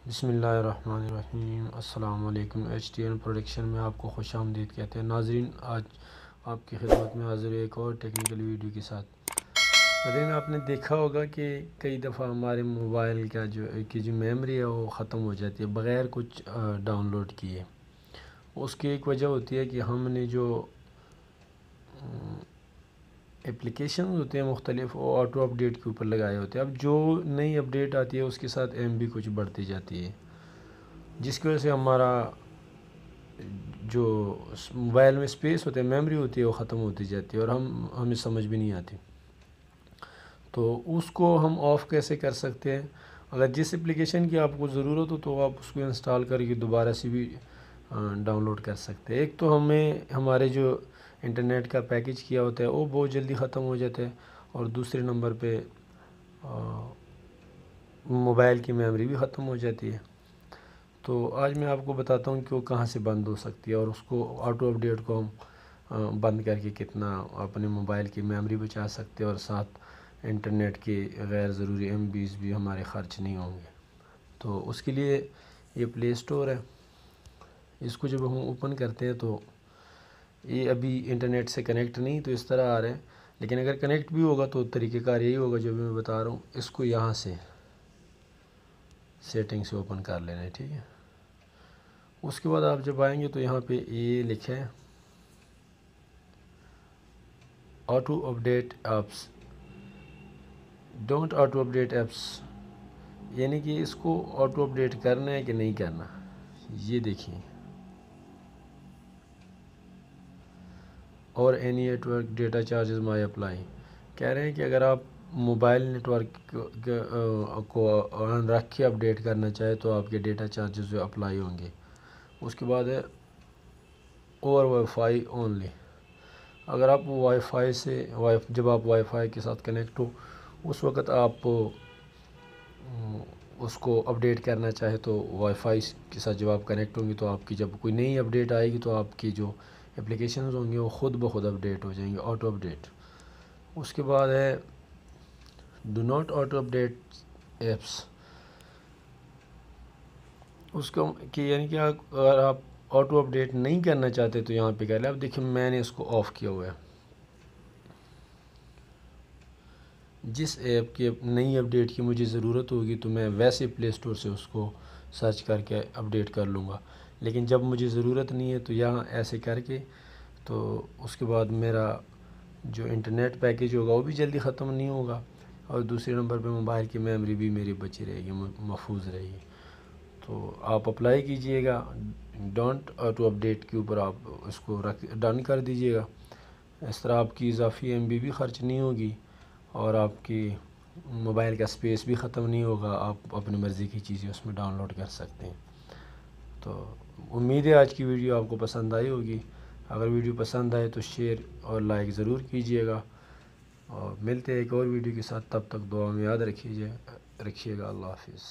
بسم اللہ الرحمن الرحیم۔ السلام علیکم۔ HTN پروڈکشن میں آپ کو خوش آمدید کہتے ہیں۔ ناظرین، آج آپ کی خدمت میں حاضر ایک اور ٹیکنیکل ویڈیو کے ساتھ۔ ناظرین، آپ نے دیکھا ہوگا کہ کئی دفعہ ہمارے موبائل کی جو میموری ہے وہ ختم ہو جاتی ہے بغیر کچھ ڈاؤن لوڈ کیے۔ اس کی ایک وجہ ہوتی ہے کہ ہم نے جو اپلیکیشن ہوتے ہیں مختلف وہ آٹو اپڈیٹ کے اوپر لگائے ہوتے ہیں۔ اب جو نئی اپڈیٹ آتی ہے اس کے ساتھ MB کچھ بڑھتی جاتی ہے، جس کی وجہ سے ہمارا جو موبائل میں اسپیس ہوتا ہے، میموری ہوتی ہے، وہ ختم ہوتی جاتی ہے اور ہمیں سمجھ بھی نہیں آتی۔ تو اس کو ہم آف کیسے کر سکتے ہیں؟ اگر جس اپلیکیشن کی آپ کو ضرورت ہو تو آپ اس کو انسٹال کر کے دوبارہ سے بھی ڈاؤن لوڈ کر سکتے ہیں۔ ایک تو ہمارے جو انٹرنیٹ کا پیکج کیا ہوتا ہے وہ بہت جلدی ختم ہو جاتا ہے، اور دوسرے نمبر پہ موبائل کی میموری بھی ختم ہو جاتی ہے۔ تو آج میں آپ کو بتاتا ہوں کہ وہ کہاں سے بند ہو سکتی ہے، اور اس کو آٹو اپڈیٹ کو ہم بند کر کے کتنا اپنے موبائل کی میموری بچا سکتے ہیں، اور ساتھ انٹرنیٹ کے غیر ضروری MBs بھی ہمارے خرچ نہیں ہوں گے۔ تو اس کے لیے یہ پلے اسٹور ہے، اس کو جب ہم اوپن کرتے ہیں تو یہ ابھی انٹرنیٹ سے کنیکٹ نہیں تو اس طرح آ رہے ہیں، لیکن اگر کنیکٹ بھی ہوگا تو طریقہ کار یہی ہوگا جو میں بتا رہا ہوں۔ اس کو یہاں سے سیٹنگ سے اوپن کر لینا ہے، ٹھیک ہے۔ اس کے بعد آپ جب آئیں گے تو یہاں پہ یہ لکھا ہے auto update apps, don't auto update apps, یعنی کہ اس کو آٹو اپڈیٹ کرنا ہے کہ نہیں کرنا۔ یہ دیکھیں، اور any network data charges may apply, کہہ رہے ہیں کہ اگر آپ موبائل نیٹ ورک کو آن رکھ کے اپڈیٹ کرنا چاہے تو آپ کے ڈیٹا چارجز جو اپلائی ہوں گے۔ اس کے بعد ہے اوور وائی فائی اونلی، اگر آپ وائی فائی سے جب آپ وائی فائی کے ساتھ کنیکٹ ہو اس وقت آپ اس کو اپڈیٹ کرنا چاہے تو وائی فائی کے ساتھ جب آپ کنیکٹ ہوں گے تو آپ کی جب کوئی نئی اپڈیٹ آئے گی تو آپ کی جو اپلیکیشنز ہوں گے وہ خود بخود اپڈیٹ ہو جائیں گے، آٹو اپڈیٹ۔ اس کے بعد ہے do not auto update apps, اس کو کہ یعنی کہ اگر آپ آٹو اپڈیٹ نہیں کرنا چاہتے تو یہاں پہ کر لیں۔ اب دیکھیں میں نے اس کو آف کیا ہوا ہے۔ جس ایپ کی نئی اپڈیٹ کی مجھے ضرورت ہوگی تو میں ویسے پلے اسٹور سے اس کو سرچ کر کے اپڈیٹ کر لوں گا، لیکن جب مجھے ضرورت نہیں ہے تو یہاں ایسے کر کے تو اس کے بعد میرا جو انٹرنیٹ پیکج ہوگا وہ بھی جلدی ختم نہیں ہوگا، اور دوسرے نمبر پہ موبائل کی میموری بھی میری بچی رہے گی، محفوظ رہے گی۔ تو آپ اپلائی کیجئے گا ڈونٹ آٹو اپڈیٹ کے اوپر، آپ اس کو ڈن کر دیجئے گا۔ اس طرح آپ کی اضافی MB بھی خرچ نہیں ہوگی، اور آپ کی موبائل کا اسپیس بھی ختم نہیں ہوگا، آپ اپنی مرضی کی چیزیں اس میں ڈاؤن لوڈ کر سکتے ہیں۔ تو امید ہے آج کی ویڈیو آپ کو پسند آئی ہوگی۔ اگر ویڈیو پسند آئے تو شیئر اور لائک ضرور کیجئے گا، اور ملتے ہیں ایک اور ویڈیو کے ساتھ، تب تک دعا میں یاد رکھیے گا۔ اللہ حافظ۔